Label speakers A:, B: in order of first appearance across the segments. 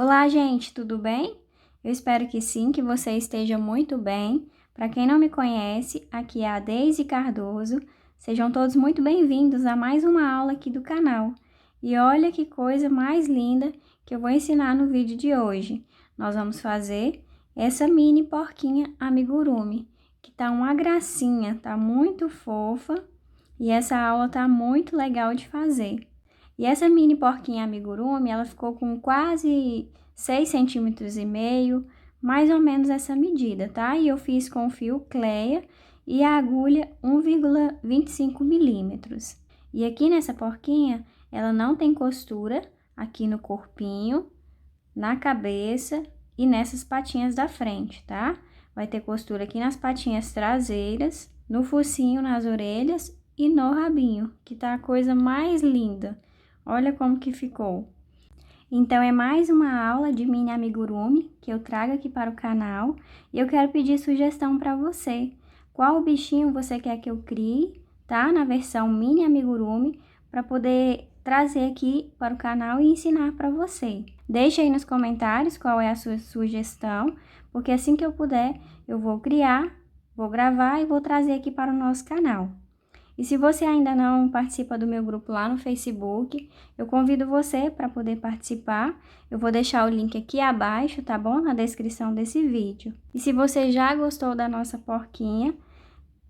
A: Olá, gente, tudo bem? Eu espero que sim, que você esteja muito bem. Para quem não me conhece, aqui é a Deise Cardoso. Sejam todos muito bem-vindos a mais uma aula aqui do canal. E olha que coisa mais linda que eu vou ensinar no vídeo de hoje. Nós vamos fazer essa mini porquinha amigurumi, que tá uma gracinha, tá muito fofa e essa aula tá muito legal de fazer. E essa mini porquinha amigurumi, ela ficou com quase 6,5 cm, mais ou menos essa medida, tá? E eu fiz com o fio Cleia e a agulha 1,25 milímetros. E aqui nessa porquinha, ela não tem costura aqui no corpinho, na cabeça e nessas patinhas da frente, tá? Vai ter costura aqui nas patinhas traseiras, no focinho, nas orelhas e no rabinho, que tá a coisa mais linda. Olha como que ficou. Então, é mais uma aula de mini amigurumi que eu trago aqui para o canal. E eu quero pedir sugestão para você. Qual bichinho você quer que eu crie, tá? Na versão mini amigurumi, para poder trazer aqui para o canal e ensinar para você. Deixa aí nos comentários qual é a sua sugestão, porque assim que eu puder, eu vou criar, vou gravar e vou trazer aqui para o nosso canal. E se você ainda não participa do meu grupo lá no Facebook, eu convido você para poder participar. Eu vou deixar o link aqui abaixo, tá bom? Na descrição desse vídeo. E se você já gostou da nossa porquinha,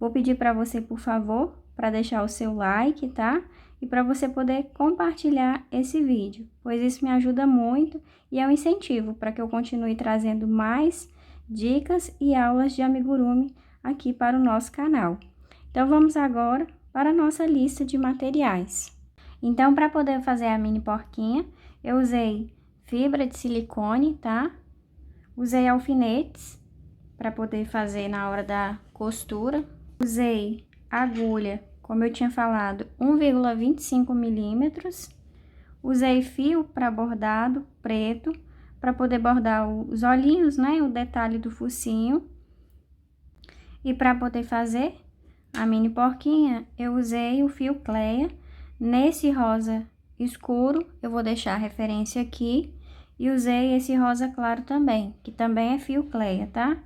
A: vou pedir para você, por favor, para deixar o seu like, tá? E para você poder compartilhar esse vídeo, pois isso me ajuda muito e é um incentivo para que eu continue trazendo mais dicas e aulas de amigurumi aqui para o nosso canal. Então, vamos agora para a nossa lista de materiais. Então, para poder fazer a mini porquinha, eu usei fibra de silicone, tá? Usei alfinetes para poder fazer na hora da costura. Usei agulha, como eu tinha falado, 1,25 milímetros. Usei fio para bordado preto, para poder bordar os olhinhos, né? O detalhe do focinho. E para poder fazer a mini porquinha, eu usei o fio Cleia. Nesse rosa escuro, eu vou deixar a referência aqui. E usei esse rosa claro também, que também é fio Cleia, tá?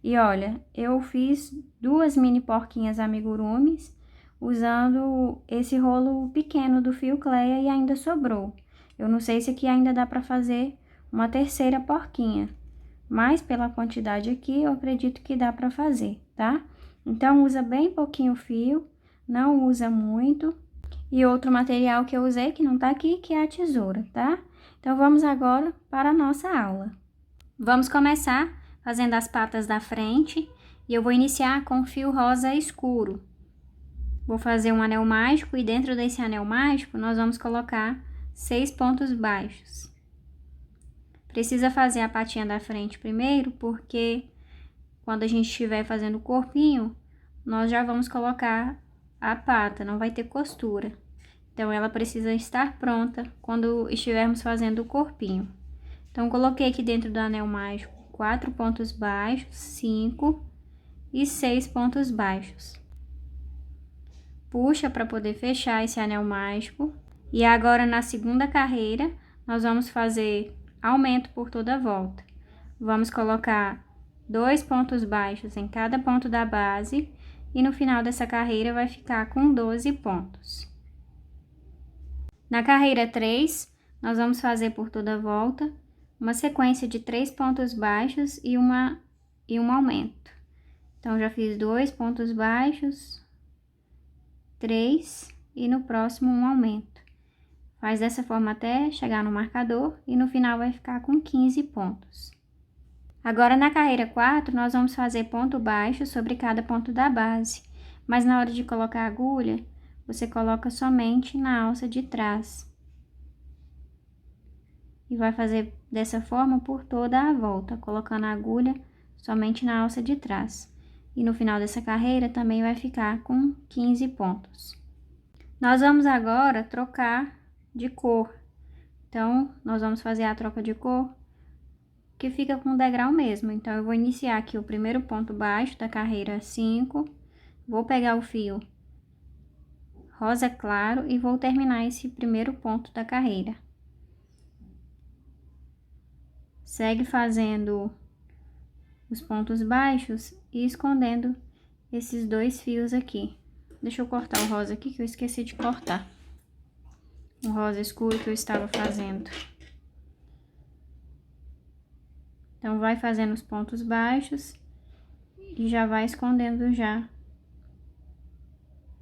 A: E olha, eu fiz duas mini porquinhas amigurumis usando esse rolo pequeno do fio Cleia e ainda sobrou. Eu não sei se aqui ainda dá pra fazer uma terceira porquinha, mas pela quantidade aqui, eu acredito que dá pra fazer, tá? Então, usa bem pouquinho fio, não usa muito. E outro material que eu usei, que não tá aqui, que é a tesoura, tá? Então, vamos agora para a nossa aula. Vamos começar fazendo as patas da frente. E eu vou iniciar com fio rosa escuro. Vou fazer um anel mágico e dentro desse anel mágico, nós vamos colocar 6 pontos baixos. Precisa fazer a patinha da frente primeiro, porque quando a gente estiver fazendo o corpinho, nós já vamos colocar a pata, não vai ter costura. Então, ela precisa estar pronta quando estivermos fazendo o corpinho. Então, coloquei aqui dentro do anel mágico 4 pontos baixos, 5 e 6 pontos baixos. Puxa para poder fechar esse anel mágico. E agora, na segunda carreira, nós vamos fazer aumento por toda a volta. Vamos colocar 2 pontos baixos em cada ponto da base e no final dessa carreira vai ficar com 12 pontos. Na carreira 3, nós vamos fazer por toda a volta uma sequência de 3 pontos baixos e um aumento. Então, já fiz 2 pontos baixos, 3 e no próximo um aumento. Faz dessa forma até chegar no marcador e no final vai ficar com 15 pontos. Agora, na carreira 4, nós vamos fazer ponto baixo sobre cada ponto da base, mas na hora de colocar a agulha, você coloca somente na alça de trás. E vai fazer dessa forma por toda a volta, colocando a agulha somente na alça de trás. E no final dessa carreira também vai ficar com 15 pontos. Nós vamos agora trocar de cor. Então, nós vamos fazer a troca de cor que fica com o degrau mesmo. Então, eu vou iniciar aqui o primeiro ponto baixo da carreira 5, vou pegar o fio rosa claro e vou terminar esse primeiro ponto da carreira. segue fazendo os pontos baixos e escondendo esses 2 fios aqui. Deixa eu cortar o rosa aqui, que eu esqueci de cortar. O rosa escuro que eu estava fazendo. Então, vai fazendo os pontos baixos e já vai escondendo já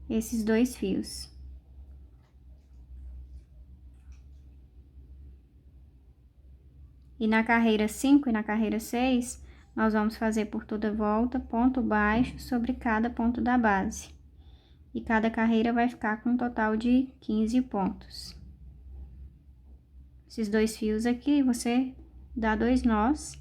A: esses 2 fios. E na carreira 5 e na carreira 6, nós vamos fazer por toda volta ponto baixo sobre cada ponto da base. E cada carreira vai ficar com um total de 15 pontos. Esses 2 fios aqui, você dá 2 nós.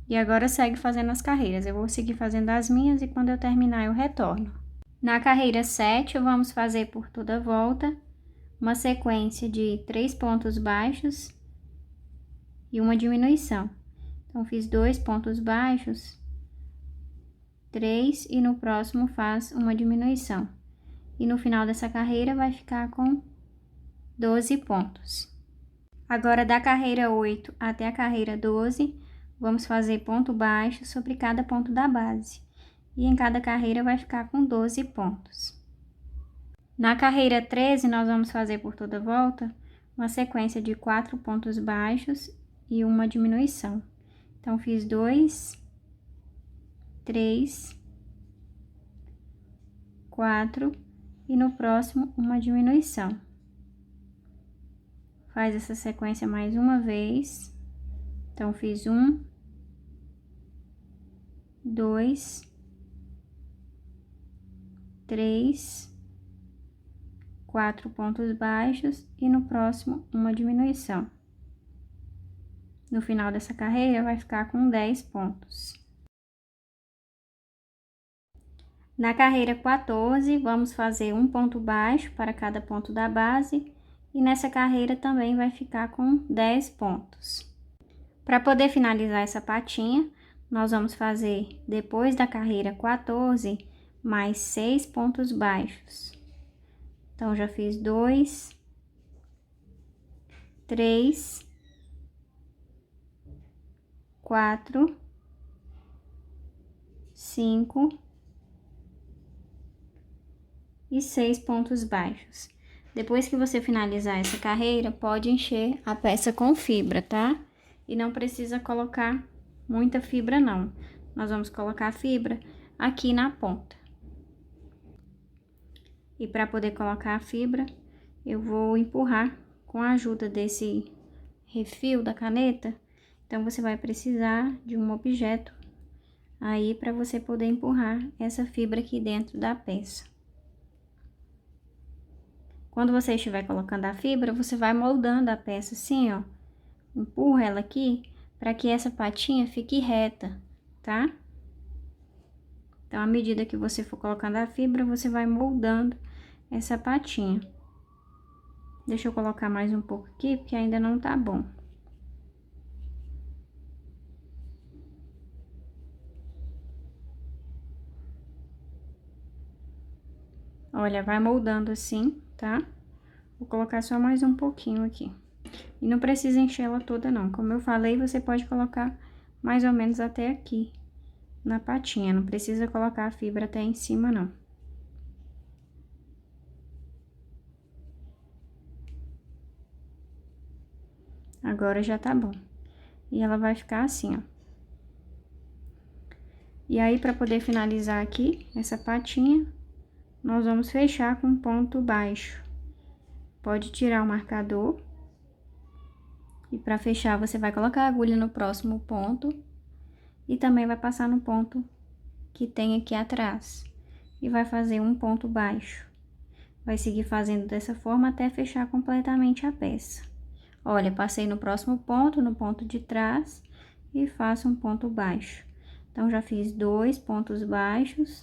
A: E agora segue fazendo as carreiras. Eu vou seguir fazendo as minhas e quando eu terminar eu retorno. Na carreira 7, vamos fazer por toda a volta uma sequência de 3 pontos baixos e uma diminuição. Então, fiz 2 pontos baixos, 3 e no próximo faz uma diminuição. E no final dessa carreira vai ficar com 12 pontos. Agora, da carreira 8 até a carreira 12, vamos fazer ponto baixo sobre cada ponto da base. E em cada carreira vai ficar com 12 pontos. Na carreira 13, nós vamos fazer por toda a volta uma sequência de 4 pontos baixos e uma diminuição. Então, fiz 2, 3, 4 e no próximo uma diminuição. Faz essa sequência mais uma vez. Então, fiz 1, 2, 3, 4 pontos baixos e no próximo uma diminuição. No final dessa carreira vai ficar com 10 pontos. Na carreira 14, vamos fazer um ponto baixo para cada ponto da base e nessa carreira também vai ficar com 10 pontos. Para poder finalizar essa patinha, nós vamos fazer, depois da carreira 14, mais 6 pontos baixos. Então, já fiz 2, 3, 4, 5 e 6 pontos baixos. Depois que você finalizar essa carreira, pode encher a peça com fibra, tá? E não precisa colocar muita fibra, não. Nós vamos colocar a fibra aqui na ponta. E para poder colocar a fibra, eu vou empurrar com a ajuda desse refil da caneta. Então, você vai precisar de um objeto aí para você poder empurrar essa fibra aqui dentro da peça. Quando você estiver colocando a fibra, você vai moldando a peça assim, ó. Empurra ela aqui para que essa patinha fique reta, tá? Então, à medida que você for colocando a fibra, você vai moldando essa patinha. Deixa eu colocar mais um pouco aqui, porque ainda não tá bom. Olha, vai moldando assim, tá? Vou colocar só mais um pouquinho aqui. E não precisa encher ela toda, não. Como eu falei, você pode colocar mais ou menos até aqui na patinha. Não precisa colocar a fibra até em cima, não. Agora já tá bom. E ela vai ficar assim, ó. E aí, pra poder finalizar aqui, essa patinha, nós vamos fechar com ponto baixo. Pode tirar o marcador. E pra fechar, você vai colocar a agulha no próximo ponto. E também vai passar no ponto que tem aqui atrás. E vai fazer um ponto baixo. Vai seguir fazendo dessa forma até fechar completamente a peça. Olha, passei no próximo ponto, no ponto de trás, e faço um ponto baixo. Então, já fiz 2 pontos baixos.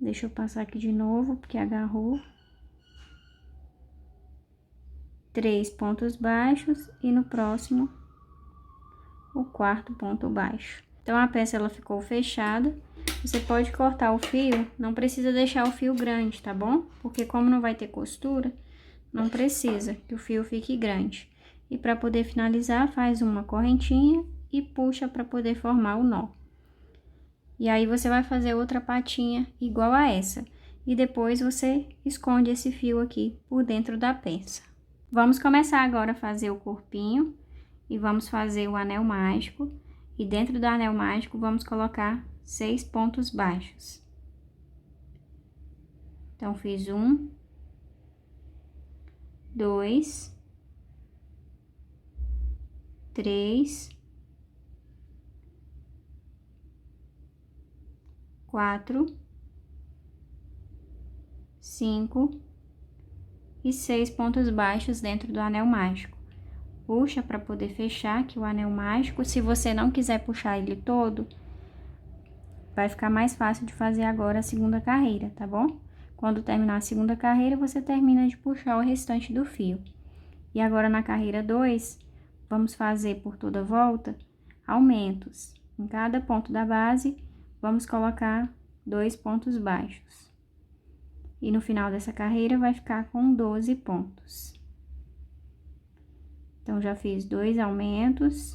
A: Deixa eu passar aqui de novo, porque agarrou. 3 pontos baixos e no próximo, o 4º ponto baixo. Então, a peça ela ficou fechada. Você pode cortar o fio, não precisa deixar o fio grande, tá bom? Porque como não vai ter costura, não precisa que o fio fique grande. E para poder finalizar, faz uma correntinha e puxa para poder formar o nó. E aí, você vai fazer outra patinha igual a essa. E depois você esconde esse fio aqui por dentro da peça. Vamos começar agora a fazer o corpinho e vamos fazer o anel mágico. E dentro do anel mágico, vamos colocar 6 pontos baixos. Então, fiz 1, 2, 3, 4, 5 e 6 pontos baixos dentro do anel mágico. Puxa para poder fechar aqui o anel mágico. Se você não quiser puxar ele todo, vai ficar mais fácil de fazer agora a segunda carreira, tá bom? Quando terminar a segunda carreira, você termina de puxar o restante do fio. E agora na carreira 2, vamos fazer por toda a volta aumentos. Em cada ponto da base, vamos colocar 2 pontos baixos. E no final dessa carreira vai ficar com 12 pontos. Então, já fiz 2 aumentos.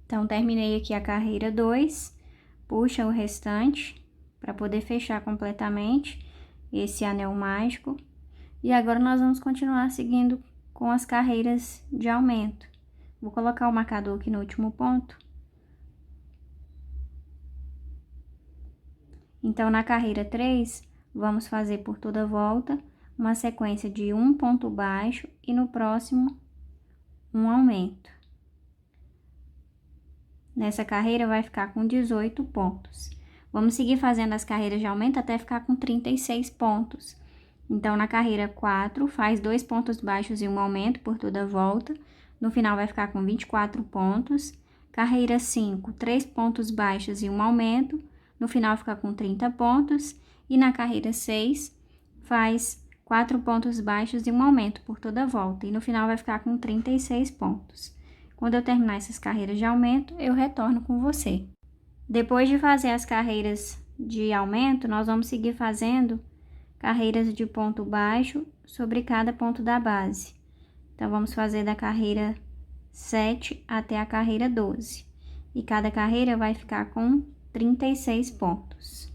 A: Então, terminei aqui a carreira 2, puxa o restante para poder fechar completamente esse anel mágico. E agora, nós vamos continuar seguindo com as carreiras de aumento. Vou colocar o marcador aqui no último ponto. Então, na carreira 3, vamos fazer por toda a volta uma sequência de um ponto baixo e no próximo, um aumento. Nessa carreira vai ficar com 18 pontos. Vamos seguir fazendo as carreiras de aumento até ficar com 36 pontos. Então, na carreira 4, faz 2 pontos baixos e um aumento por toda a volta. No final vai ficar com 24 pontos. Carreira 5, 3 pontos baixos e um aumento. No final fica com 30 pontos. E na carreira 6, faz 4 pontos baixos e um aumento por toda a volta. E no final vai ficar com 36 pontos. Quando eu terminar essas carreiras de aumento, eu retorno com você. Depois de fazer as carreiras de aumento, nós vamos seguir fazendo carreiras de ponto baixo sobre cada ponto da base. Então, vamos fazer da carreira 7 até a carreira 12. E cada carreira vai ficar com 36 pontos.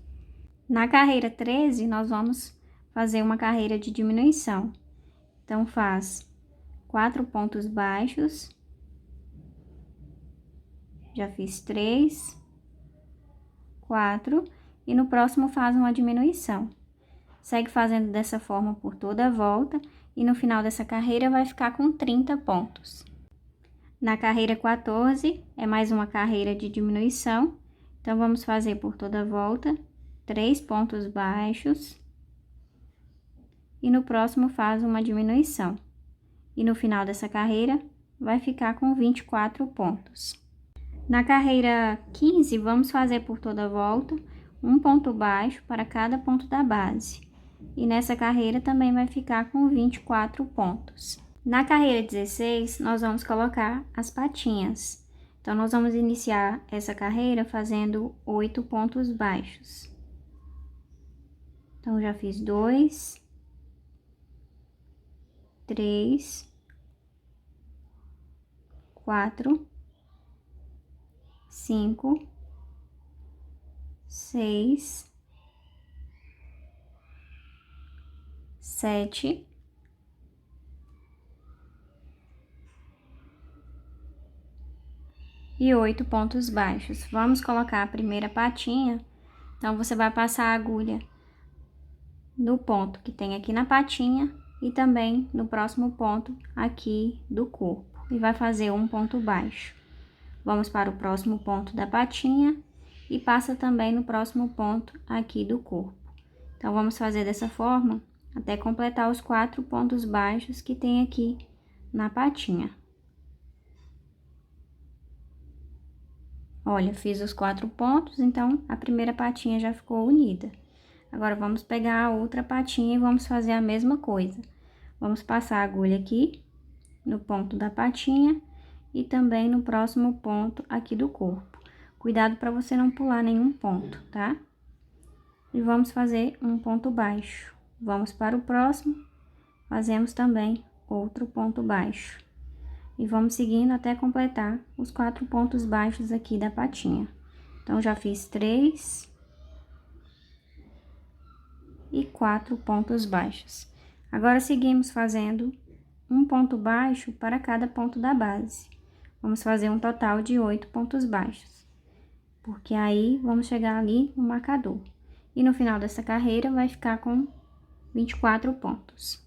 A: Na carreira 13, nós vamos fazer uma carreira de diminuição. Então, faz 4 pontos baixos. Já fiz 3, 4, e no próximo faz uma diminuição. Segue fazendo dessa forma por toda a volta, e no final dessa carreira vai ficar com 30 pontos. Na carreira 14, é mais uma carreira de diminuição, então vamos fazer por toda a volta 3 pontos baixos, e no próximo faz uma diminuição. E no final dessa carreira vai ficar com 24 pontos. Na carreira 15, vamos fazer por toda a volta um ponto baixo para cada ponto da base. E nessa carreira também vai ficar com 24 pontos. Na carreira 16, nós vamos colocar as patinhas. Então, nós vamos iniciar essa carreira fazendo 8 pontos baixos. Então, já fiz 2, 3, 4, 5, 6, 7, 8 pontos baixos. Vamos colocar a primeira patinha. Então, você vai passar a agulha no ponto que tem aqui na patinha e também no próximo ponto aqui do corpo. E vai fazer um ponto baixo. Vamos para o próximo ponto da patinha e passa também no próximo ponto aqui do corpo. Então, vamos fazer dessa forma até completar os 4 pontos baixos que tem aqui na patinha. Olha, fiz os 4 pontos, então a primeira patinha já ficou unida. Agora, vamos pegar a outra patinha e vamos fazer a mesma coisa. Vamos passar a agulha aqui no ponto da patinha e também no próximo ponto aqui do corpo. Cuidado para você não pular nenhum ponto, tá? E vamos fazer um ponto baixo. Vamos para o próximo, fazemos também outro ponto baixo. E vamos seguindo até completar os 4 pontos baixos aqui da patinha. Então, já fiz 3 e 4 pontos baixos. Agora, seguimos fazendo um ponto baixo para cada ponto da base. Vamos fazer um total de 8 pontos baixos, porque aí vamos chegar ali no marcador. E no final dessa carreira vai ficar com 24 pontos.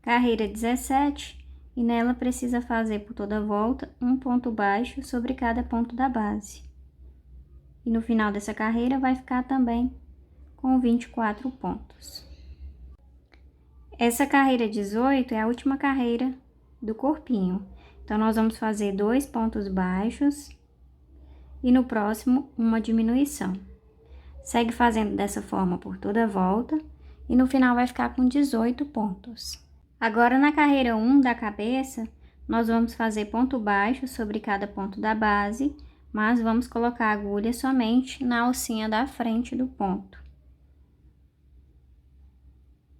A: Carreira 17, e nela precisa fazer por toda a volta um ponto baixo sobre cada ponto da base. E no final dessa carreira vai ficar também com 24 pontos. Essa carreira 18 é a última carreira do corpinho. Então, nós vamos fazer 2 pontos baixos e no próximo uma diminuição. Segue fazendo dessa forma por toda a volta e no final vai ficar com 18 pontos. Agora, na carreira 1 da cabeça, nós vamos fazer ponto baixo sobre cada ponto da base, mas vamos colocar a agulha somente na alcinha da frente do ponto.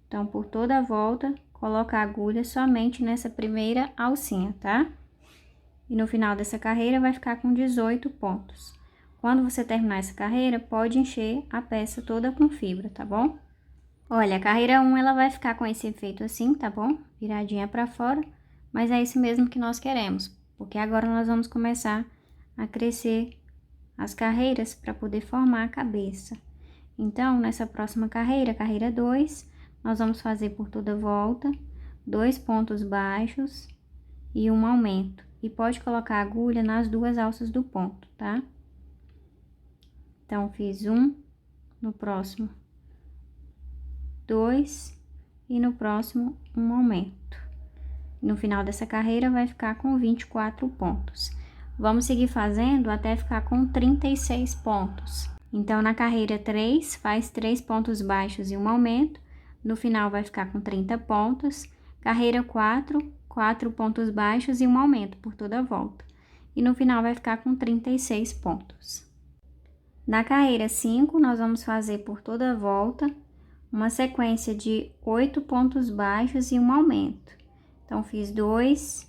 A: Então, por toda a volta, coloca a agulha somente nessa primeira alcinha, tá? E no final dessa carreira vai ficar com 18 pontos. Quando você terminar essa carreira, pode encher a peça toda com fibra, tá bom? Olha, a carreira 1 ela vai ficar com esse efeito assim, tá bom? Viradinha pra fora, mas é isso mesmo que nós queremos, porque agora nós vamos começar a crescer as carreiras para poder formar a cabeça. Então, nessa próxima carreira, carreira 2, nós vamos fazer por toda a volta 2 pontos baixos e um aumento. E pode colocar a agulha nas 2 alças do ponto, tá? Então, fiz um, no próximo 2 e no próximo um aumento. No final dessa carreira vai ficar com 24 pontos. Vamos seguir fazendo até ficar com 36 pontos. Então, na carreira 3, faz 3 pontos baixos e um aumento. No final vai ficar com 30 pontos. Carreira 4, 4 pontos baixos e um aumento por toda a volta. E no final vai ficar com 36 pontos. Na carreira 5, nós vamos fazer por toda a volta uma sequência de 8 pontos baixos e um aumento. Então, fiz 2,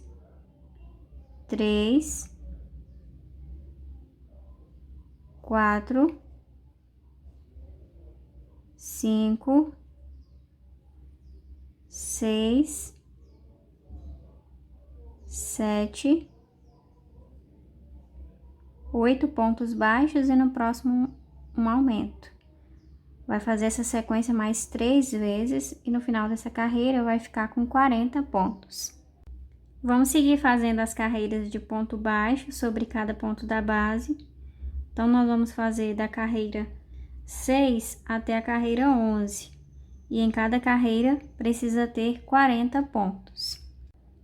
A: 3, 4, 5, 6, 7, 8 pontos baixos e no próximo um aumento. Vai fazer essa sequência mais 3 vezes e no final dessa carreira vai ficar com 40 pontos. Vamos seguir fazendo as carreiras de ponto baixo sobre cada ponto da base. Então, nós vamos fazer da carreira 6 até a carreira 11. E em cada carreira precisa ter 40 pontos.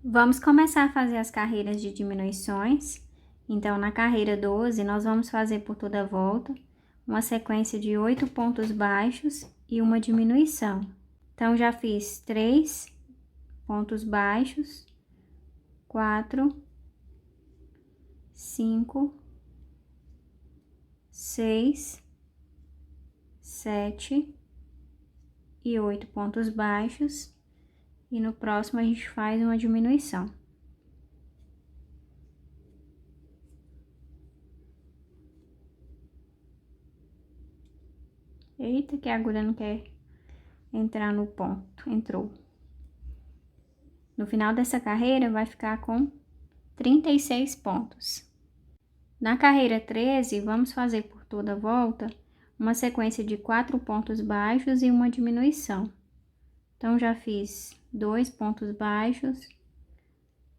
A: Vamos começar a fazer as carreiras de diminuições. Então, na carreira 12, nós vamos fazer por toda a volta uma sequência de 8 pontos baixos e uma diminuição. Então, já fiz 3 pontos baixos, 4, 5, 6, 7 e 8 pontos baixos. E no próximo a gente faz uma diminuição. Eita, que a agulha não quer entrar no ponto. Entrou. No final dessa carreira, vai ficar com 36 pontos. Na carreira 13, vamos fazer por toda a volta uma sequência de 4 pontos baixos e uma diminuição. Então, já fiz 2 pontos baixos,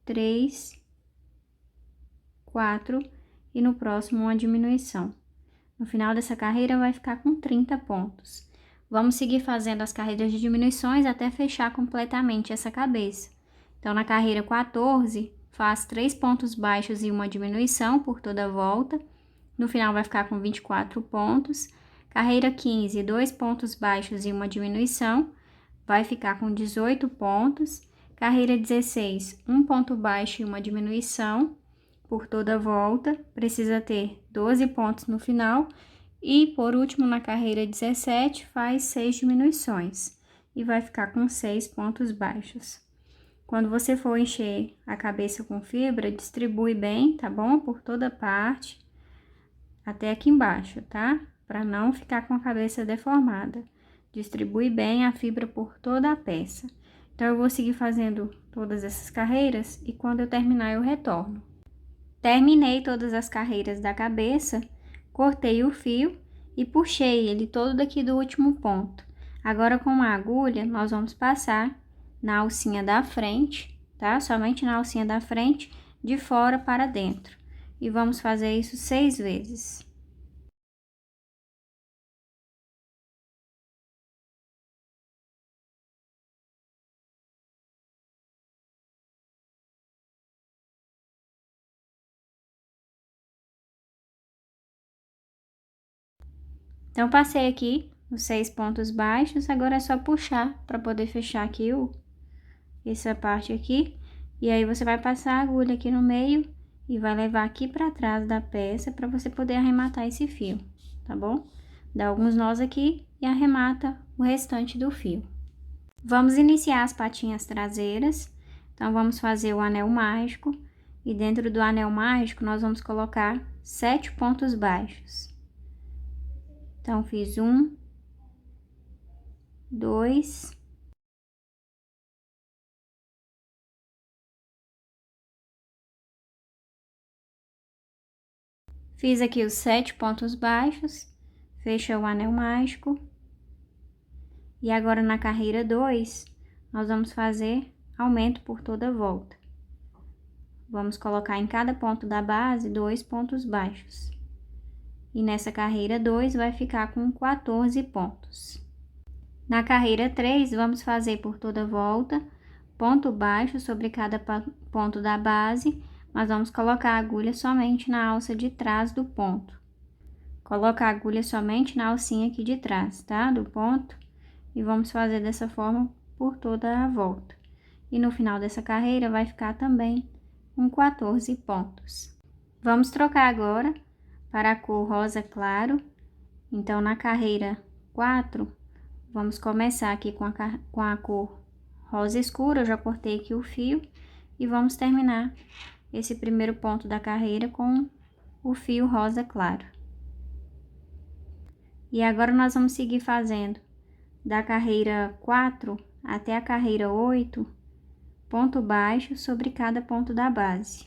A: 3, 4 e no próximo uma diminuição. No final dessa carreira vai ficar com 30 pontos. Vamos seguir fazendo as carreiras de diminuições até fechar completamente essa cabeça. Então, na carreira 14, faz 3 pontos baixos e uma diminuição por toda a volta. No final vai ficar com 24 pontos. Carreira 15, 2 pontos baixos e uma diminuição, vai ficar com 18 pontos. Carreira 16, 1 ponto baixo e uma diminuição por toda a volta, precisa ter 12 pontos no final. E por último, na carreira 17, faz 6 diminuições e vai ficar com 6 pontos baixos. Quando você for encher a cabeça com fibra, distribui bem, tá bom? Por toda parte, até aqui embaixo, tá? Para não ficar com a cabeça deformada. Distribui bem a fibra por toda a peça. Então, eu vou seguir fazendo todas essas carreiras e quando eu terminar, eu retorno. Terminei todas as carreiras da cabeça, cortei o fio e puxei ele todo daqui do último ponto. Agora, com a agulha, nós vamos passar na alcinha da frente, tá? Somente na alcinha da frente, de fora para dentro. E vamos fazer isso 6 vezes. Então, passei aqui os 6 pontos baixos, agora é só puxar para poder fechar aqui essa parte aqui. E aí, você vai passar a agulha aqui no meio e vai levar aqui para trás da peça para você poder arrematar esse fio, tá bom? Dá alguns nós aqui e arremata o restante do fio. Vamos iniciar as patinhas traseiras. Então, vamos fazer o anel mágico. E dentro do anel mágico, nós vamos colocar 7 pontos baixos. Então, fiz 1, 2, 5. Fiz aqui os 7 pontos baixos, fecha o anel mágico. E agora, na carreira 2, nós vamos fazer aumento por toda a volta. Vamos colocar em cada ponto da base 2 pontos baixos. E nessa carreira 2 vai ficar com 14 pontos. Na carreira 3, vamos fazer por toda a volta, ponto baixo sobre cada ponto da base, mas vamos colocar a agulha somente na alça de trás do ponto. Coloca a agulha somente na alcinha aqui de trás, tá? Do ponto. E vamos fazer dessa forma por toda a volta. E no final dessa carreira vai ficar também com 14 pontos. Vamos trocar agora para a cor rosa claro. Então, na carreira 4, vamos começar aqui com a cor rosa escura. Eu já cortei aqui o fio e vamos terminar esse primeiro ponto da carreira com o fio rosa claro. E agora, nós vamos seguir fazendo da carreira 4 até a carreira 8, ponto baixo sobre cada ponto da base.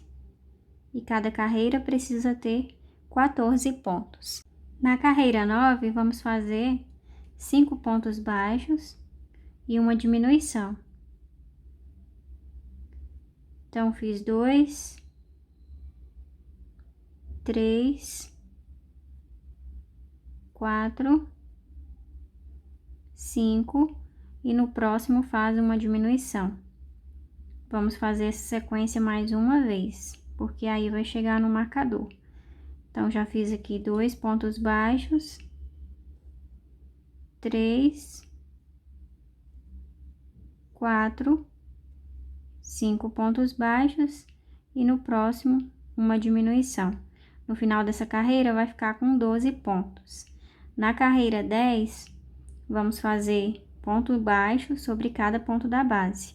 A: E cada carreira precisa ter 14 pontos. Na carreira 9, vamos fazer 5 pontos baixos e uma diminuição. Então, fiz 2, 3, 4, 5 e no próximo faz uma diminuição. Vamos fazer essa sequência mais uma vez, porque aí vai chegar no marcador. Então, já fiz aqui 2 pontos baixos, 3, 4, 5 pontos baixos e no próximo uma diminuição. No final dessa carreira vai ficar com 12 pontos. Na carreira 10, vamos fazer ponto baixo sobre cada ponto da base.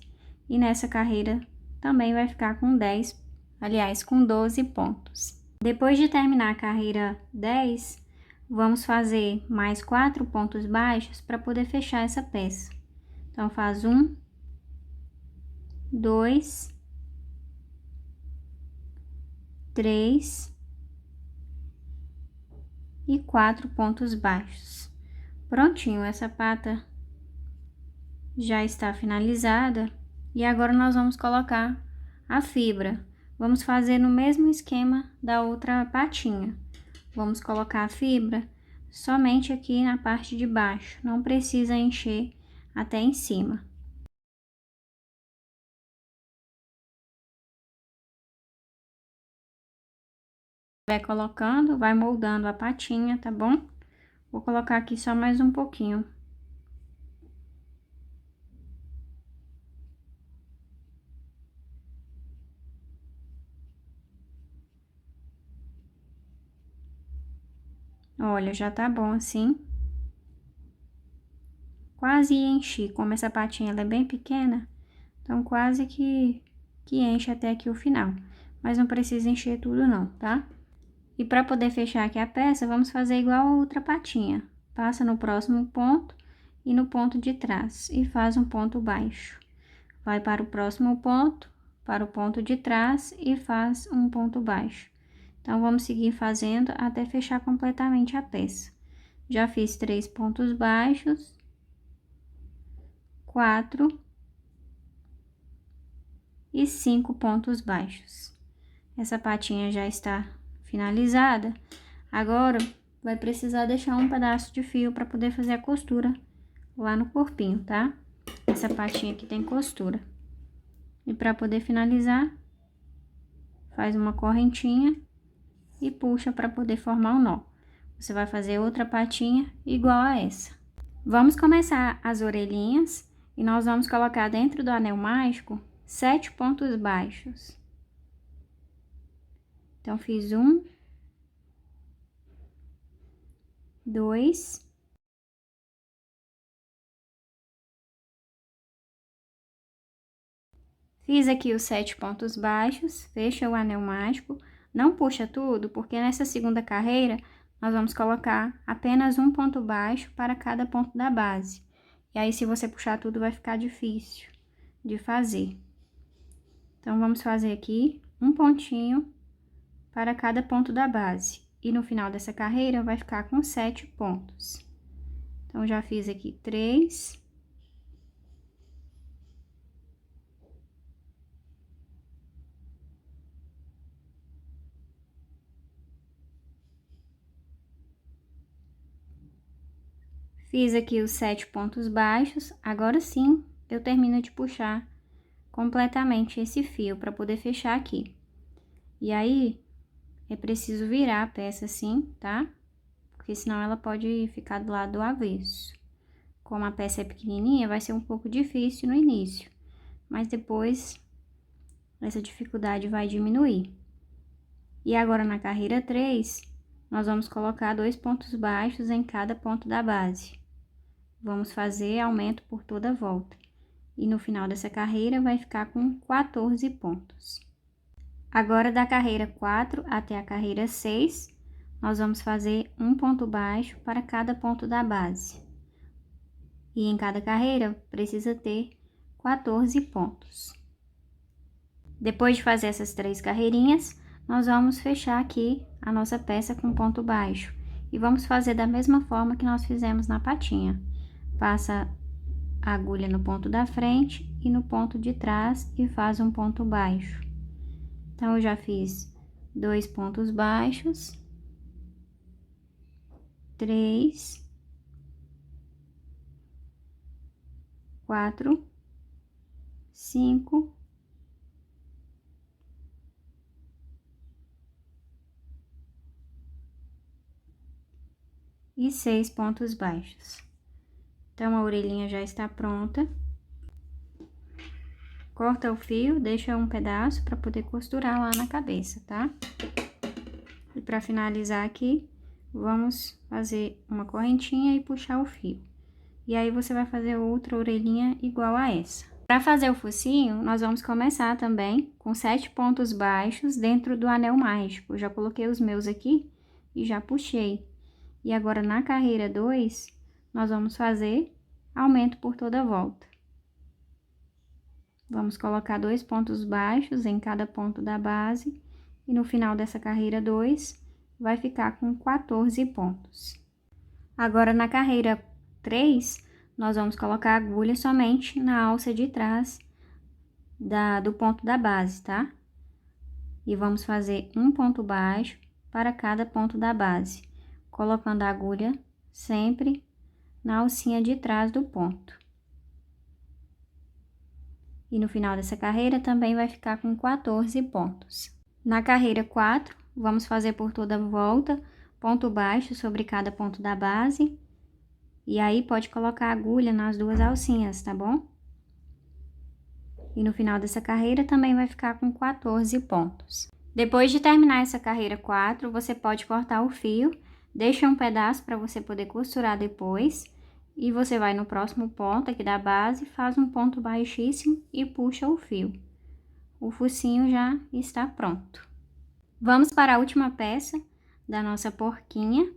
A: E nessa carreira também vai ficar com 10, aliás, com 12 pontos. Depois de terminar a carreira 10, vamos fazer mais 4 pontos baixos para poder fechar essa peça. Então, faz 1, 2, 3 e 4 pontos baixos. Prontinho, essa pata já está finalizada e agora nós vamos colocar a fibra. Vamos fazer no mesmo esquema da outra patinha. Vamos colocar a fibra somente aqui na parte de baixo, não precisa encher até em cima. Vai colocando, vai moldando a patinha, tá bom? Vou colocar aqui só mais um pouquinho. Olha, já tá bom assim. Quase enchi, como essa patinha ela é bem pequena, então quase que enche até aqui o final. Mas não precisa encher tudo não, tá? E para poder fechar aqui a peça, vamos fazer igual a outra patinha. Passa no próximo ponto e no ponto de trás e faz um ponto baixo. Vai para o próximo ponto, para o ponto de trás e faz um ponto baixo. Então, vamos seguir fazendo até fechar completamente a peça. Já fiz 3 pontos baixos, 4 e 5 pontos baixos. Essa patinha já está finalizada. Agora, vai precisar deixar um pedaço de fio para poder fazer a costura lá no corpinho, tá? Essa patinha aqui tem costura. E para poder finalizar, faz uma correntinha e puxa para poder formar o nó. Você vai fazer outra patinha igual a essa. Vamos começar as orelhinhas e nós vamos colocar dentro do anel mágico 7 pontos baixos. Então, fiz 1, 2, fiz aqui os 7 pontos baixos, fecha o anel mágico, não puxa tudo, porque nessa segunda carreira nós vamos colocar apenas um ponto baixo para cada ponto da base. E aí, se você puxar tudo, vai ficar difícil de fazer. Então, vamos fazer aqui um pontinho para cada ponto da base. E no final dessa carreira, vai ficar com 7 pontos. Então, já fiz aqui 3. Fiz aqui os 7 pontos baixos. Agora sim, eu termino de puxar completamente esse fio para poder fechar aqui. E aí, é preciso virar a peça assim, tá? Porque senão ela pode ficar do lado do avesso. Como a peça é pequenininha, vai ser um pouco difícil no início, mas depois essa dificuldade vai diminuir. E agora na carreira 3, nós vamos colocar 2 pontos baixos em cada ponto da base. Vamos fazer aumento por toda a volta. E no final dessa carreira vai ficar com 14 pontos. Agora, da carreira 4 até a carreira 6, nós vamos fazer um ponto baixo para cada ponto da base. E em cada carreira precisa ter 14 pontos. Depois de fazer essas 3 carreirinhas, nós vamos fechar aqui a nossa peça com ponto baixo. E vamos fazer da mesma forma que nós fizemos na patinha. Passa a agulha no ponto da frente e no ponto de trás e faz um ponto baixo. Então, eu já fiz 2 pontos baixos, 3, 4, 5 e 6 pontos baixos. Então, a orelhinha já está pronta. Corta o fio, deixa um pedaço para poder costurar lá na cabeça, tá? E para finalizar aqui, vamos fazer uma correntinha e puxar o fio. E aí, você vai fazer outra orelhinha igual a essa. Para fazer o focinho, nós vamos começar também com 7 pontos baixos dentro do anel mágico. Eu já coloquei os meus aqui e já puxei. E agora, na carreira 2, nós vamos fazer aumento por toda a volta. Vamos colocar 2 pontos baixos em cada ponto da base. E no final dessa carreira 2, vai ficar com 14 pontos. Agora, na carreira 3, nós vamos colocar a agulha somente na alça de trás do ponto da base, tá? E vamos fazer um ponto baixo para cada ponto da base, colocando a agulha sempre na alcinha de trás do ponto. E no final dessa carreira também vai ficar com 14 pontos. Na carreira 4, vamos fazer por toda a volta ponto baixo sobre cada ponto da base. E aí, pode colocar a agulha nas duas alcinhas, tá bom? E no final dessa carreira também vai ficar com 14 pontos. Depois de terminar essa carreira 4, você pode cortar o fio, deixa um pedaço para você poder costurar depois. E você vai no próximo ponto aqui da base, faz um ponto baixíssimo e puxa o fio. O focinho já está pronto. Vamos para a última peça da nossa porquinha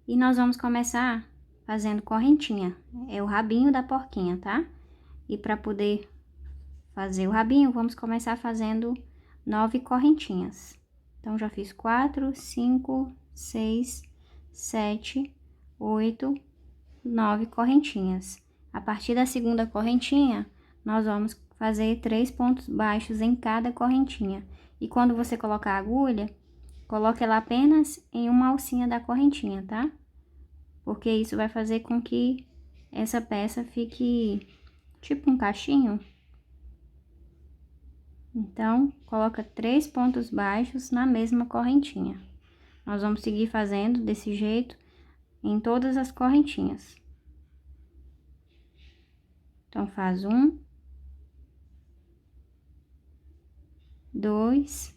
A: e nós vamos começar fazendo correntinha. É o rabinho da porquinha, tá? E para poder fazer o rabinho, vamos começar fazendo 9 correntinhas. Então, já fiz 4, 5, 6, 7, 8, 9 correntinhas. A partir da segunda correntinha, nós vamos fazer 3 pontos baixos em cada correntinha. E quando você colocar a agulha, coloque ela apenas em uma alcinha da correntinha, tá? Porque isso vai fazer com que essa peça fique tipo um cachinho. Então, coloca 3 pontos baixos na mesma correntinha. Nós vamos seguir fazendo desse jeito em todas as correntinhas. Então, faz 1, 2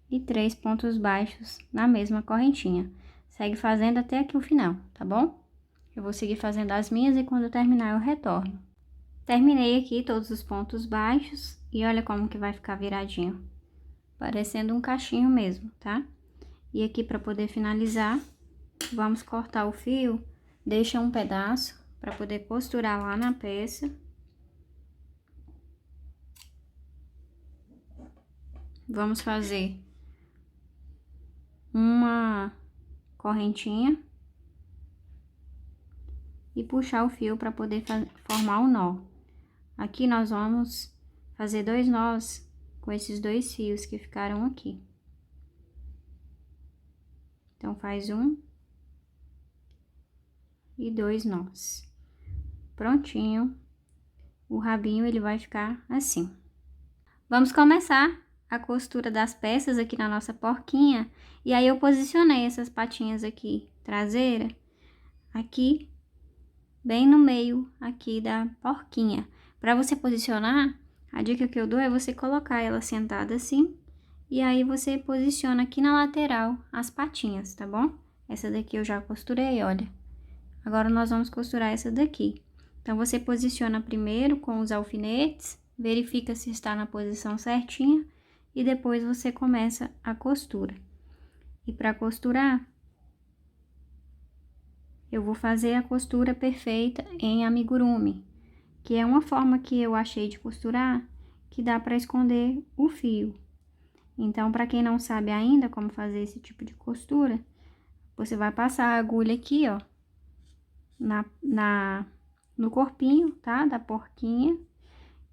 A: e 3 pontos baixos na mesma correntinha. Segue fazendo até aqui o final, tá bom? Eu vou seguir fazendo as minhas e quando eu terminar eu retorno. Terminei aqui todos os pontos baixos e olha como que vai ficar viradinho. Parecendo um cachinho mesmo, tá? E aqui para poder finalizar, vamos cortar o fio, deixa um pedaço para poder costurar lá na peça. Vamos fazer uma correntinha e puxar o fio para poder formar um nó. Aqui nós vamos fazer 2 nós com esses 2 fios que ficaram aqui. Então, faz 1 e 2 nós. Prontinho. O rabinho, ele vai ficar assim. Vamos começar a costura das peças aqui na nossa porquinha. E aí, eu posicionei essas patinhas aqui, traseira, aqui, bem no meio aqui da porquinha. Para você posicionar, a dica que eu dou é você colocar ela sentada assim. E aí, você posiciona aqui na lateral as patinhas, tá bom? Essa daqui eu já costurei, olha. Agora, nós vamos costurar essa daqui. Então, você posiciona primeiro com os alfinetes, verifica se está na posição certinha e depois você começa a costura. E para costurar, eu vou fazer a costura perfeita em amigurumi, que é uma forma que eu achei de costurar que dá para esconder o fio. Então, para quem não sabe ainda como fazer esse tipo de costura, você vai passar a agulha aqui, ó, no corpinho, tá? Da porquinha.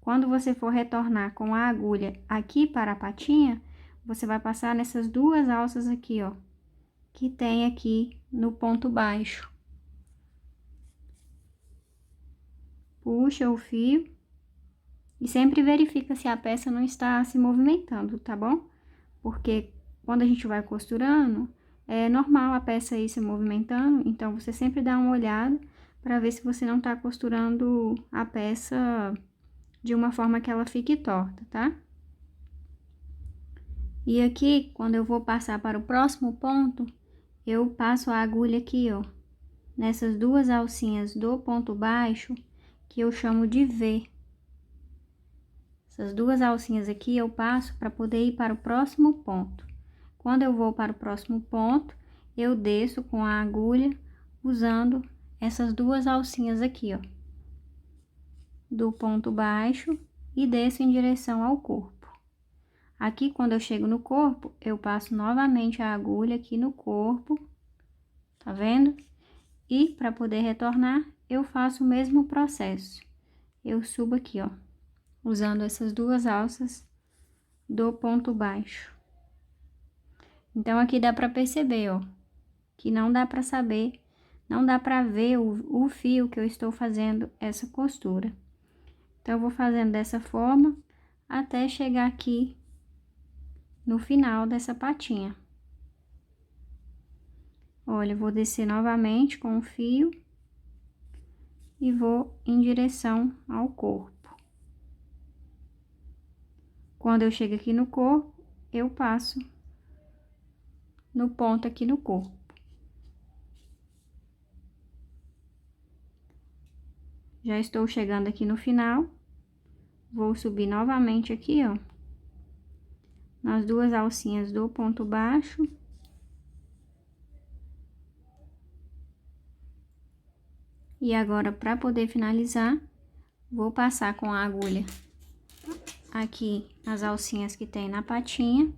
A: Quando você for retornar com a agulha aqui para a patinha, você vai passar nessas duas alças aqui, ó, que tem aqui no ponto baixo. Puxa o fio e sempre verifica se a peça não está se movimentando, tá bom? Porque quando a gente vai costurando, é normal a peça ir se movimentando, então você sempre dá uma olhada para ver se você não tá costurando a peça de uma forma que ela fique torta, tá? E aqui, quando eu vou passar para o próximo ponto, eu passo a agulha aqui, ó, nessas duas alcinhas do ponto baixo, que eu chamo de V. Essas duas alcinhas aqui eu passo para poder ir para o próximo ponto. Quando eu vou para o próximo ponto, eu desço com a agulha usando essas duas alcinhas aqui, ó, do ponto baixo e desço em direção ao corpo. Aqui, quando eu chego no corpo, eu passo novamente a agulha aqui no corpo, tá vendo? E para poder retornar, eu faço o mesmo processo. Eu subo aqui, ó, usando essas duas alças do ponto baixo. Então, aqui dá para perceber, ó, que não dá para saber, não dá para ver o fio que eu estou fazendo essa costura. Então, eu vou fazendo dessa forma até chegar aqui no final dessa patinha. Olha, eu vou descer novamente com o fio e vou em direção ao corpo. Quando eu chego aqui no corpo, eu passo no ponto aqui no corpo. Já estou chegando aqui no final, vou subir novamente aqui, ó, nas duas alcinhas do ponto baixo. E agora, para poder finalizar, vou passar com a agulha aqui as alcinhas que tem na patinha.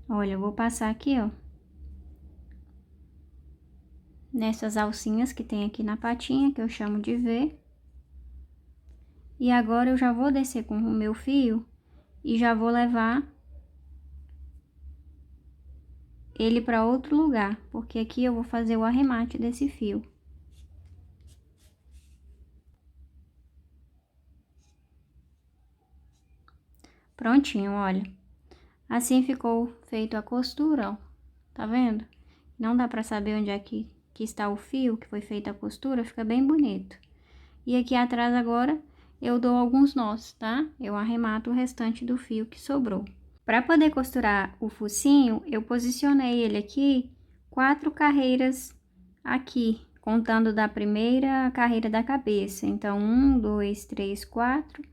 A: Olha, eu vou passar aqui, ó, nessas alcinhas que tem aqui na patinha, que eu chamo de V. E agora eu já vou descer com o meu fio e já vou levar ele para outro lugar, porque aqui eu vou fazer o arremate desse fio. Prontinho, olha. Assim ficou feito a costura, ó. Tá vendo? Não dá pra saber onde é que está o fio que foi feita a costura, fica bem bonito. E aqui atrás agora eu dou alguns nós, tá? Eu arremato o restante do fio que sobrou. Para poder costurar o focinho, eu posicionei ele aqui 4 carreiras aqui, contando da primeira carreira da cabeça. Então, 1, 2, 3, 4.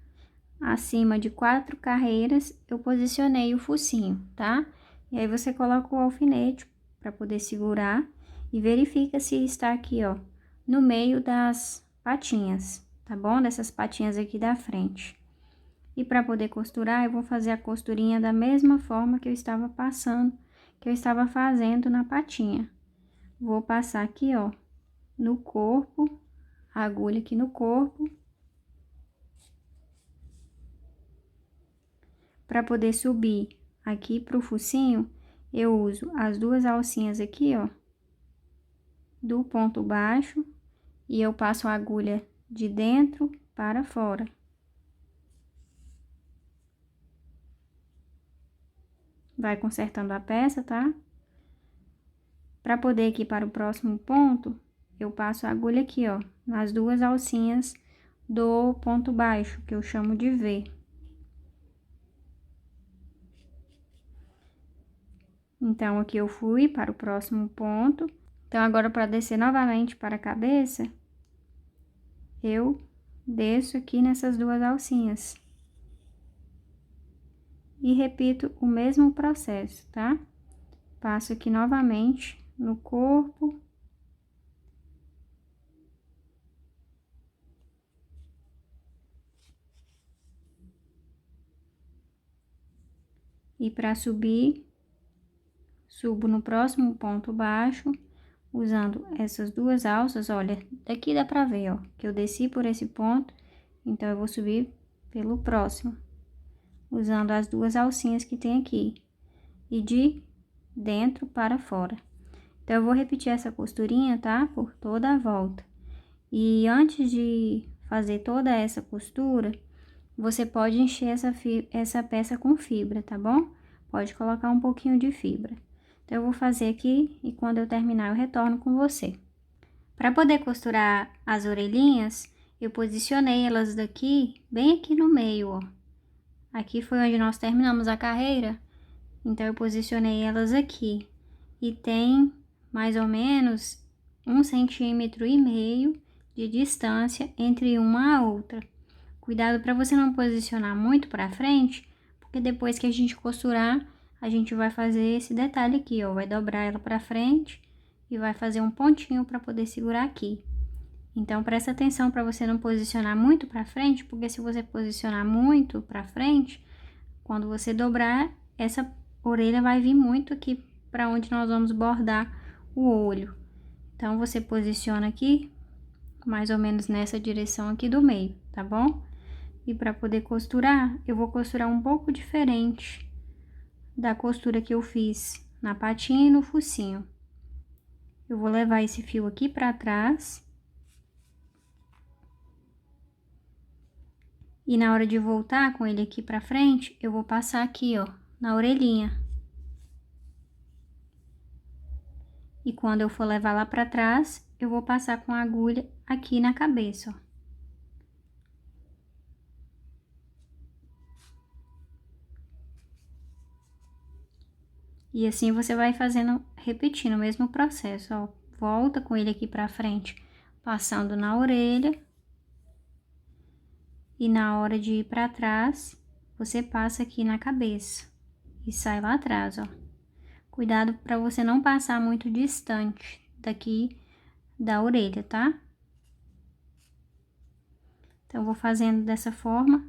A: Acima de 4 carreiras, eu posicionei o focinho, tá? E aí, você coloca o alfinete para poder segurar e verifica se está aqui, ó, no meio das patinhas, tá bom? Dessas patinhas aqui da frente. E para poder costurar, eu vou fazer a costurinha da mesma forma que eu estava passando, que eu estava fazendo na patinha. Vou passar aqui, ó, no corpo, a agulha aqui no corpo. Para poder subir aqui pro focinho, eu uso as duas alcinhas aqui, ó, do ponto baixo, e eu passo a agulha de dentro para fora. Vai consertando a peça, tá? Para poder ir para o próximo ponto, eu passo a agulha aqui, ó, nas duas alcinhas do ponto baixo, que eu chamo de V. Então, aqui eu fui para o próximo ponto. Então, agora, para descer novamente para a cabeça, eu desço aqui nessas duas alcinhas. E repito o mesmo processo, tá? Passo aqui novamente no corpo. E para subir, subo no próximo ponto baixo, usando essas duas alças. Olha, daqui dá pra ver, ó, que eu desci por esse ponto, então eu vou subir pelo próximo, usando as duas alcinhas que tem aqui, e de dentro para fora. Então, eu vou repetir essa costurinha, tá? Por toda a volta. E antes de fazer toda essa costura, você pode encher essa peça com fibra, tá bom? Pode colocar um pouquinho de fibra. Então, eu vou fazer aqui e quando eu terminar, eu retorno com você. Para poder costurar as orelhinhas, eu posicionei elas daqui, bem aqui no meio, ó. Aqui foi onde nós terminamos a carreira, então eu posicionei elas aqui. E tem mais ou menos 1,5 cm de distância entre uma a outra. Cuidado para você não posicionar muito para frente, porque depois que a gente costurar, a gente vai fazer esse detalhe aqui, ó, vai dobrar ela para frente e vai fazer um pontinho para poder segurar aqui. Então, presta atenção para você não posicionar muito para frente, porque se você posicionar muito para frente, quando você dobrar, essa orelha vai vir muito aqui para onde nós vamos bordar o olho. Então, você posiciona aqui, mais ou menos nessa direção aqui do meio, tá bom? E para poder costurar, eu vou costurar um pouco diferente da costura que eu fiz na patinha e no focinho. Eu vou levar esse fio aqui para trás. E na hora de voltar com ele aqui pra frente, eu vou passar aqui, ó, na orelhinha. E quando eu for levar lá pra trás, eu vou passar com a agulha aqui na cabeça, ó. E assim você vai fazendo, repetindo o mesmo processo, ó. Volta com ele aqui pra frente, passando na orelha. E na hora de ir pra trás, você passa aqui na cabeça e sai lá atrás, ó. Cuidado para você não passar muito distante daqui da orelha, tá? Então, eu vou fazendo dessa forma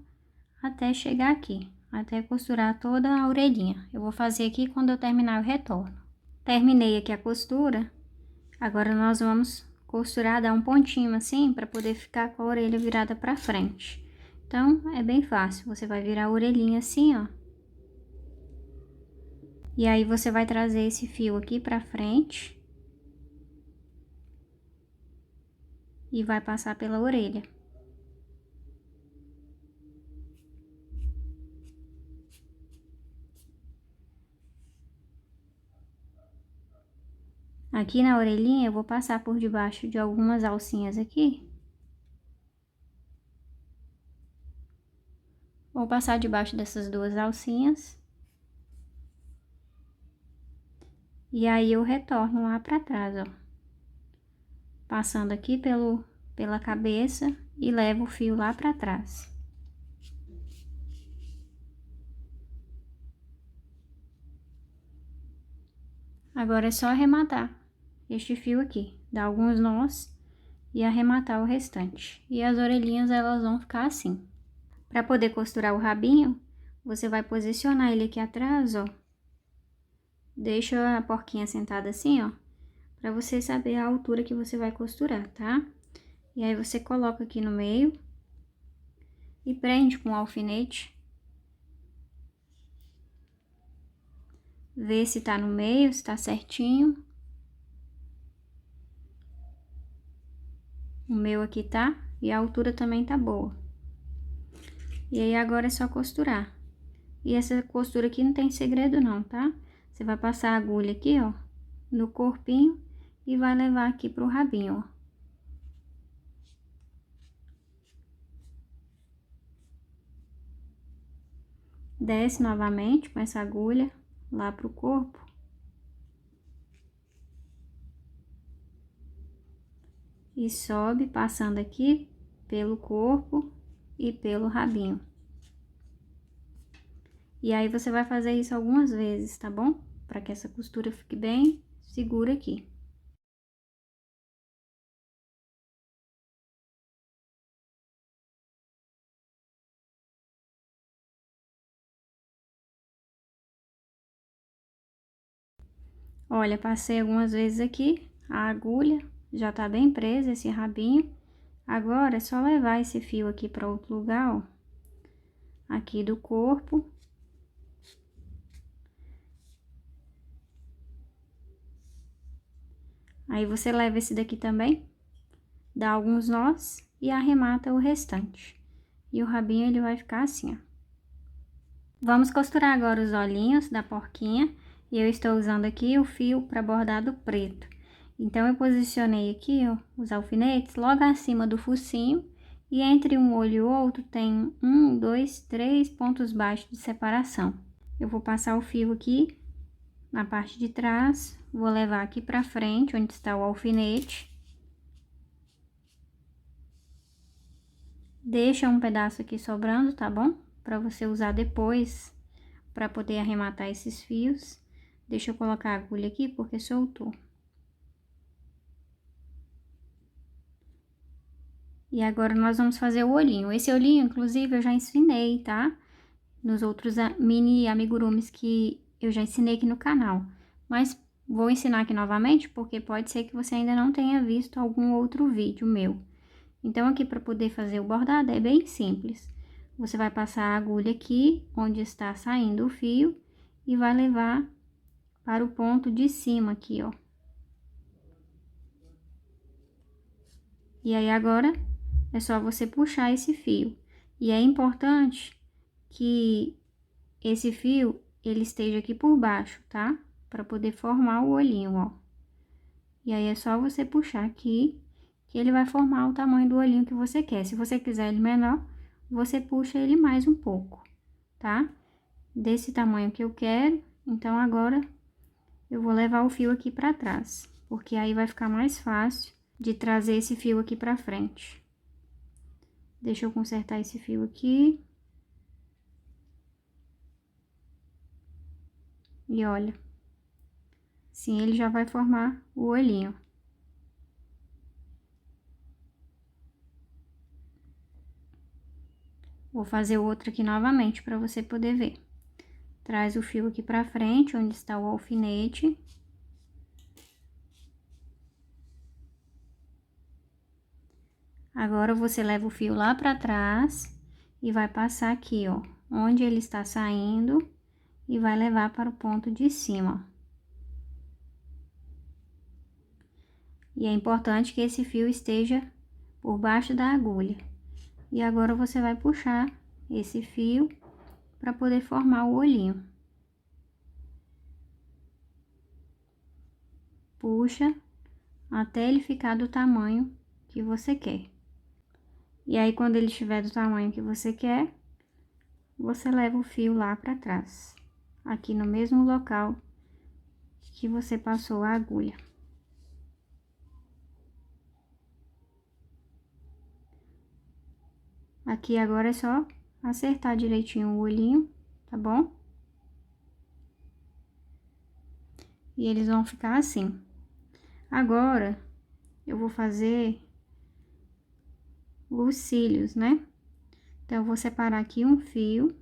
A: até chegar aqui, até costurar toda a orelhinha. Eu vou fazer aqui, quando eu terminar, eu retorno. Terminei aqui a costura, agora nós vamos costurar, dar um pontinho assim, para poder ficar com a orelha virada para frente. Então, é bem fácil, você vai virar a orelhinha assim, ó. E aí, você vai trazer esse fio aqui pra frente. E vai passar pela orelha. Aqui na orelhinha, eu vou passar por debaixo de algumas alcinhas aqui. Vou passar debaixo dessas duas alcinhas. E aí, eu retorno lá pra trás, ó. Passando aqui pela cabeça e levo o fio lá pra trás. Agora é só arrematar este fio aqui, dar alguns nós e arrematar o restante. E as orelhinhas, elas vão ficar assim. Para poder costurar o rabinho, você vai posicionar ele aqui atrás, ó. Deixa a porquinha sentada assim, ó, para você saber a altura que você vai costurar, tá? E aí, você coloca aqui no meio e prende com o alfinete. Vê se tá no meio, se tá certinho. O meu aqui tá, e a altura também tá boa. E aí, agora é só costurar. E essa costura aqui não tem segredo não, tá? Você vai passar a agulha aqui, ó, no corpinho e vai levar aqui pro rabinho, ó. Desce novamente com essa agulha lá pro corpo. E sobe passando aqui pelo corpo e pelo rabinho. E aí, você vai fazer isso algumas vezes, tá bom? Para que essa costura fique bem segura aqui. Olha, passei algumas vezes aqui, a agulha já tá bem presa, esse rabinho. Agora, é só levar esse fio aqui para outro lugar, ó. Aqui do corpo. Aí, você leva esse daqui também, dá alguns nós e arremata o restante. E o rabinho, ele vai ficar assim, ó. Vamos costurar agora os olhinhos da porquinha. E eu estou usando aqui o fio para bordado preto. Então, eu posicionei aqui, ó, os alfinetes logo acima do focinho. E entre um olho e o outro tem 1, 2, 3 pontos baixos de separação. Eu vou passar o fio aqui na parte de trás, vou levar aqui pra frente, onde está o alfinete. Deixa um pedaço aqui sobrando, tá bom? Pra você usar depois, pra poder arrematar esses fios. Deixa eu colocar a agulha aqui, porque soltou. E agora, nós vamos fazer o olhinho. Esse olhinho, inclusive, eu já ensinei, tá? Nos outros mini amigurumis que eu já ensinei aqui no canal. Mas vou ensinar aqui novamente, porque pode ser que você ainda não tenha visto algum outro vídeo meu. Então, aqui, para poder fazer o bordado, é bem simples. Você vai passar a agulha aqui, onde está saindo o fio, e vai levar para o ponto de cima aqui, ó. E aí, agora, é só você puxar esse fio. E é importante que esse fio, ele esteja aqui por baixo, tá? Para poder formar o olhinho, ó. E aí, é só você puxar aqui, que ele vai formar o tamanho do olhinho que você quer. Se você quiser ele menor, você puxa ele mais um pouco, tá? Desse tamanho que eu quero. Então, agora, eu vou levar o fio aqui pra trás, porque aí vai ficar mais fácil de trazer esse fio aqui pra frente. Deixa eu consertar esse fio aqui. E olha, assim ele já vai formar o olhinho. Vou fazer outro aqui novamente para você poder ver. Traz o fio aqui pra frente, onde está o alfinete. Agora, você leva o fio lá pra trás e vai passar aqui, ó, onde ele está saindo, e vai levar para o ponto de cima, ó. E é importante que esse fio esteja por baixo da agulha. E agora, você vai puxar esse fio para poder formar o olhinho. Puxa até ele ficar do tamanho que você quer. E aí, quando ele estiver do tamanho que você quer, você leva o fio lá para trás, aqui no mesmo local que você passou a agulha. Aqui agora é só acertar direitinho o olhinho, tá bom? E eles vão ficar assim. Agora, eu vou fazer os cílios, né? Então, eu vou separar aqui um fio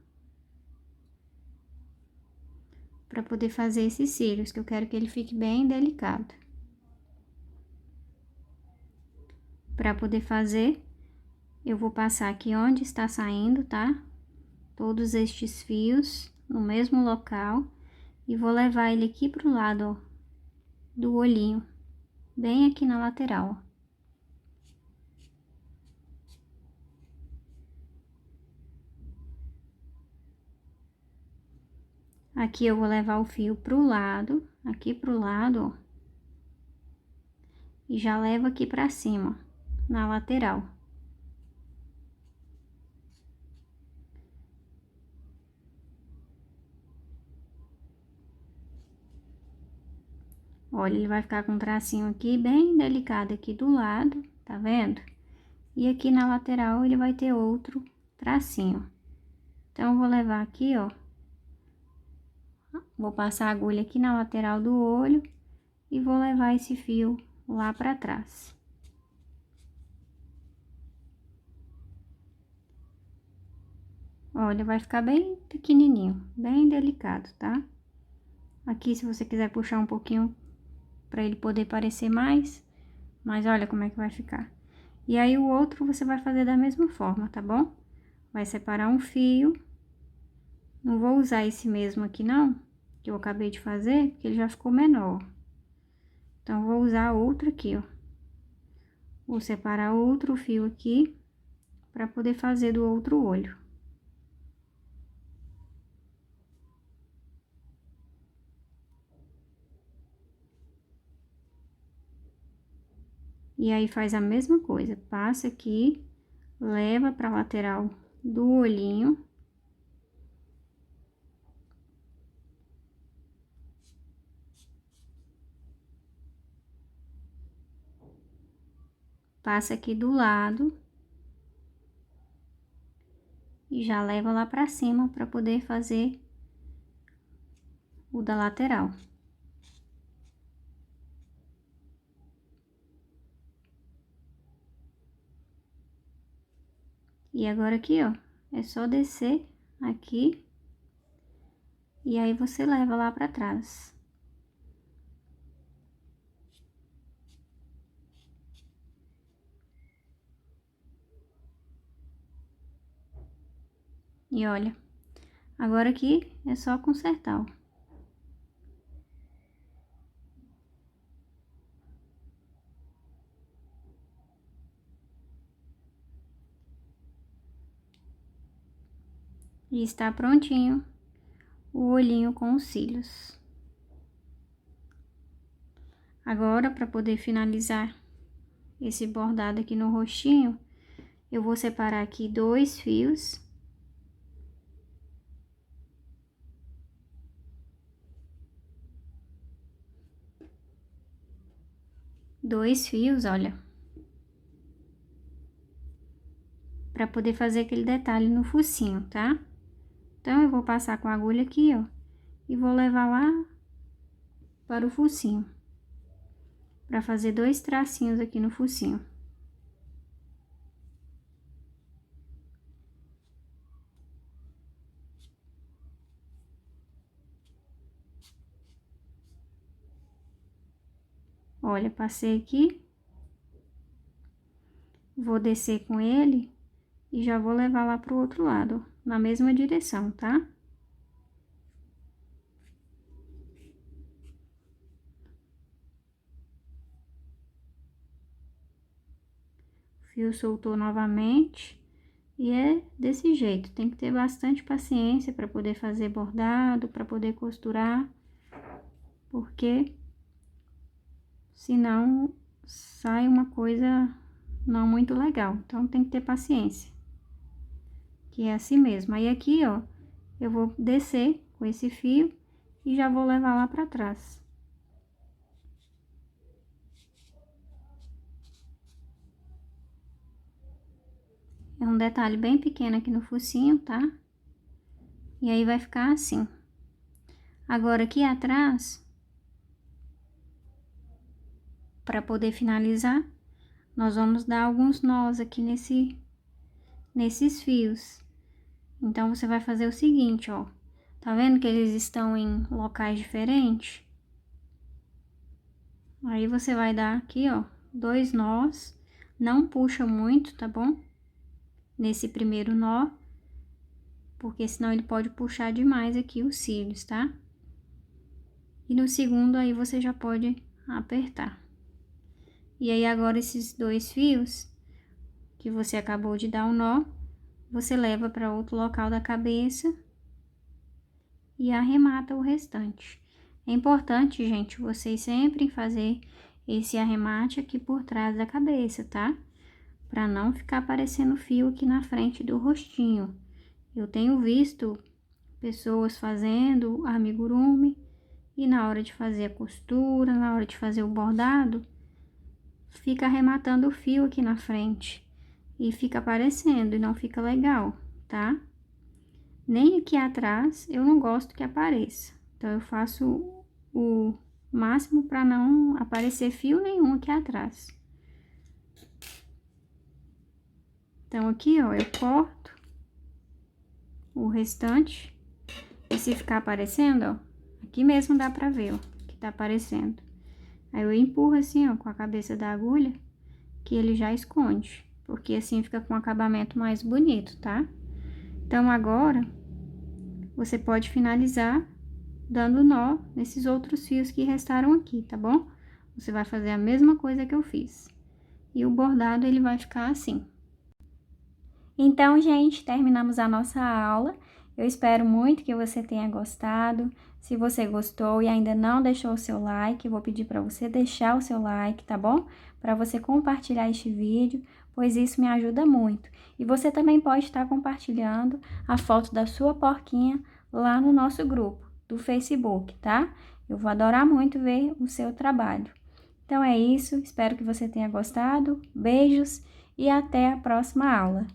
A: para poder fazer esses cílios, que eu quero que ele fique bem delicado. Para poder fazer, eu vou passar aqui onde está saindo, tá? Todos estes fios no mesmo local e vou levar ele aqui pro lado, ó, do olhinho, bem aqui na lateral, ó. Aqui eu vou levar o fio pro lado, aqui pro lado, ó, e já levo aqui pra cima, na lateral. Olha, ele vai ficar com um tracinho aqui bem delicado aqui do lado, tá vendo? E aqui na lateral ele vai ter outro tracinho. Então, eu vou levar aqui, ó, vou passar a agulha aqui na lateral do olho e vou levar esse fio lá pra trás. Olha, vai ficar bem pequenininho, bem delicado, tá? Aqui, se você quiser puxar um pouquinho pra ele poder parecer mais, mas olha como é que vai ficar. E aí, o outro você vai fazer da mesma forma, tá bom? Vai separar um fio. Não vou usar esse mesmo aqui, não, que eu acabei de fazer, porque ele já ficou menor. Então, vou usar outro aqui, ó. Vou separar outro fio aqui, pra poder fazer do outro olho. E aí, faz a mesma coisa, passa aqui, leva pra lateral do olhinho. Passa aqui do lado. E já leva lá pra cima pra poder fazer o da lateral. E agora aqui, ó, é só descer aqui. E aí, você leva lá pra trás. E olha, agora aqui é só consertar, ó. E está prontinho o olhinho com os cílios. Agora, para poder finalizar esse bordado aqui no rostinho, eu vou separar aqui 2 fios. Dois fios, olha. Para poder fazer aquele detalhe no focinho, tá? Então, eu vou passar com a agulha aqui, ó. E vou levar lá para o focinho. Para fazer 2 tracinhos aqui no focinho. Olha, passei aqui. Vou descer com ele e já vou levar lá pro outro lado, ó, na mesma direção, tá? O fio soltou novamente e é desse jeito. Tem que ter bastante paciência para poder fazer bordado, para poder costurar, porque senão sai uma coisa não muito legal. Então, tem que ter paciência, que é assim mesmo. Aí, aqui, ó, eu vou descer com esse fio e já vou levar lá pra trás. É um detalhe bem pequeno aqui no focinho, tá? E aí, vai ficar assim. Agora, aqui atrás, para poder finalizar, nós vamos dar alguns nós aqui nesses fios. Então, você vai fazer o seguinte, ó. Tá vendo que eles estão em locais diferentes? Aí, você vai dar aqui, ó, 2 nós. Não puxa muito, tá bom? Nesse primeiro nó, porque senão ele pode puxar demais aqui os cílios, tá? E no segundo, aí, você já pode apertar. E aí, agora, esses 2 fios que você acabou de dar o nó, você leva para outro local da cabeça e arremata o restante. É importante, gente, vocês sempre fazer esse arremate aqui por trás da cabeça, tá? Para não ficar aparecendo fio aqui na frente do rostinho. Eu tenho visto pessoas fazendo amigurumi e na hora de fazer a costura, na hora de fazer o bordado, fica arrematando o fio aqui na frente e fica aparecendo e não fica legal, tá? Nem aqui atrás eu não gosto que apareça. Então, eu faço o máximo para não aparecer fio nenhum aqui atrás. Então, aqui, ó, eu corto o restante. E se ficar aparecendo, ó, aqui mesmo dá pra ver, ó, que tá aparecendo. Aí, eu empurro assim, ó, com a cabeça da agulha, que ele já esconde. Porque assim fica com um acabamento mais bonito, tá? Então, agora, você pode finalizar dando nó nesses outros fios que restaram aqui, tá bom? Você vai fazer a mesma coisa que eu fiz. E o bordado, ele vai ficar assim. Então, gente, terminamos a nossa aula. Eu espero muito que você tenha gostado. Se você gostou e ainda não deixou o seu like, eu vou pedir para você deixar o seu like, tá bom? Para você compartilhar este vídeo, pois isso me ajuda muito. E você também pode estar compartilhando a foto da sua porquinha lá no nosso grupo do Facebook, tá? Eu vou adorar muito ver o seu trabalho. Então é isso, espero que você tenha gostado. Beijos e até a próxima aula.